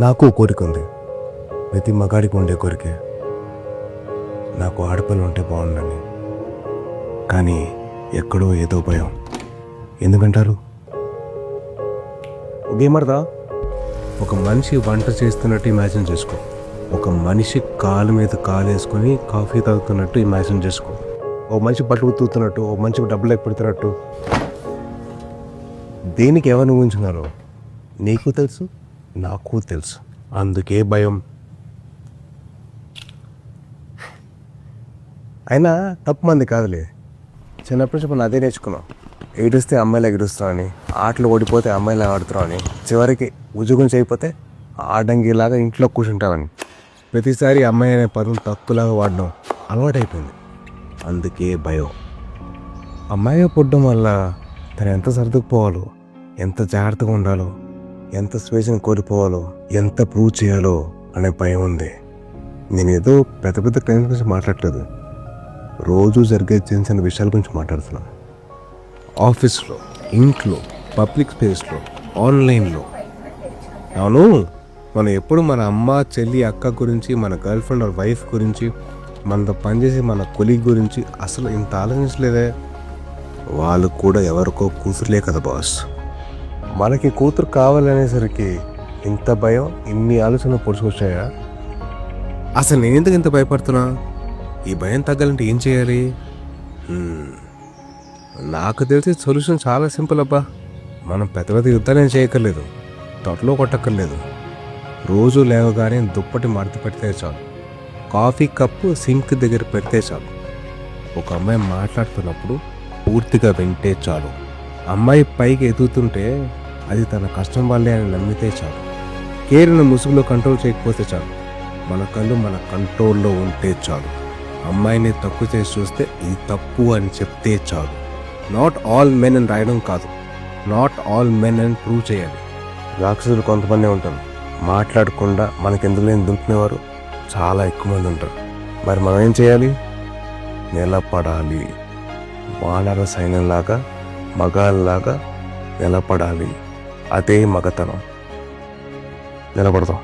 నాకు కోరిక ఉంది, ప్రతి మగాడికి ఉండే కోరికే, నాకు ఆడపిల్ల ఉంటే బాగుండని. కానీ ఎక్కడో ఏదో భయం. ఎందుకంటారు? గేమర్దా, ఒక మనిషి వంట చేస్తున్నట్టు ఇమాజిన్ చేసుకో. ఒక మనిషి కాలు మీద కాలు వేసుకొని కాఫీ తాగుతున్నట్టు ఇమాజిన్ చేసుకో. ఓ మనిషి బట్టలు ఉతుకుతున్నట్టు, ఓ మనిషి డబ్బులు పెడుతున్నట్టు. దేనికి ఎవరిని ఊహించున్నారో నీకు తెలుసు, నాకు తెలుసు. అందుకే భయం. అయినా తప్పు మంది కాదులే. చిన్నప్పటి నుంచి మనం అదే నేర్చుకున్నాం. ఏడుస్తే అమ్మాయిలు ఎగురుస్తామని, ఆటలు ఓడిపోతే అమ్మాయిలు ఆడుతున్నామని, చివరికి ఉద్యోగం చేయకపోతే ఆడంగిలాగా ఇంట్లో కూర్చుంటామని. ప్రతిసారి అమ్మాయి అనే పదం తక్కువలాగా వాడడం అలవాటైపోయింది. అందుకే భయం. అమ్మాయిగా పుట్టడం వల్ల తను ఎంత సర్దుకుపోవాలో, ఎంత జాగ్రత్తగా ఉండాలో, ఎంత స్వేచ్ఛను కోల్పోవాలో, ఎంత ప్రూవ్ చేయాలో అనే భయం ఉంది. నేనేదో పెద్ద పెద్ద క్లైమ్స్ గురించి మాట్లాడలేదు, రోజు జరిగే చిన్న చిన్న విషయాల గురించి మాట్లాడుతున్నాను. ఆఫీస్లో, ఇంట్లో, పబ్లిక్ స్పేస్లో, ఆన్లైన్లో. అవును, మనం ఎప్పుడు మన అమ్మ, చెల్లి, అక్క గురించి, మన గర్ల్ ఫ్రెండ్ ఆర్ వైఫ్ గురించి, మనతో పనిచేసి మన కొలీగ్ గురించి అసలు ఇంత ఆలోచించలేదే. వాళ్ళు కూడా ఎవరికో కూతురులే కదా బాస్. మనకి కూతురు కావాలనేసరికి ఇంత భయం, ఇన్ని ఆలోచనలు పొడుచుకొచ్చాయా? అసలు నేను ఎందుకు ఇంత భయపడుతున్నా? ఈ భయం తగ్గాలంటే ఏం చేయాలి? నాకు తెలిసి సొల్యూషన్ చాలా సింపుల్ అబ్బా. మనం పెద్ద పెద్ద యుద్ధాలు చేయక్కర్లేదు, తొట్టలో కొట్టక్కర్లేదు. రోజు లేవగానే దుప్పటి మడత పెడితే చాలు, కాఫీ కప్పు సింక్ దగ్గర పెడితే చాలు, ఒక అమ్మాయి మాట్లాడుతున్నప్పుడు పూర్తిగా వింటే చాలు, అమ్మాయి పైకి ఎదుగుతుంటే అది తన కష్టం వల్లే అని నమ్మితే చాలు, కేరును ముసుగులో కంట్రోల్ చేయకపోతే చాలు, మన కళ్ళు మన కంట్రోల్లో ఉంటే చాలు, అమ్మాయిని తక్కువ చేసి చూస్తే ఇది తప్పు అని చెప్తే చాలు. నాట్ ఆల్ మెన్ అని రాయడం కాదు, నాట్ ఆల్ మెన్ అని ప్రూవ్ చేయాలి. రాక్షసులు కొంతమంది ఉంటారు, మాట్లాడకుండా మనకెందుకు లేని దుంకునేవారు చాలా ఎక్కువ మంది ఉంటారు. మరి మనం ఏం చేయాలి? నిలబడాలి. వానర సైన్యంలాగా, మగాళ్ళలాగా నిలబడాలి. అదే మగతనం. నిలబడతాం.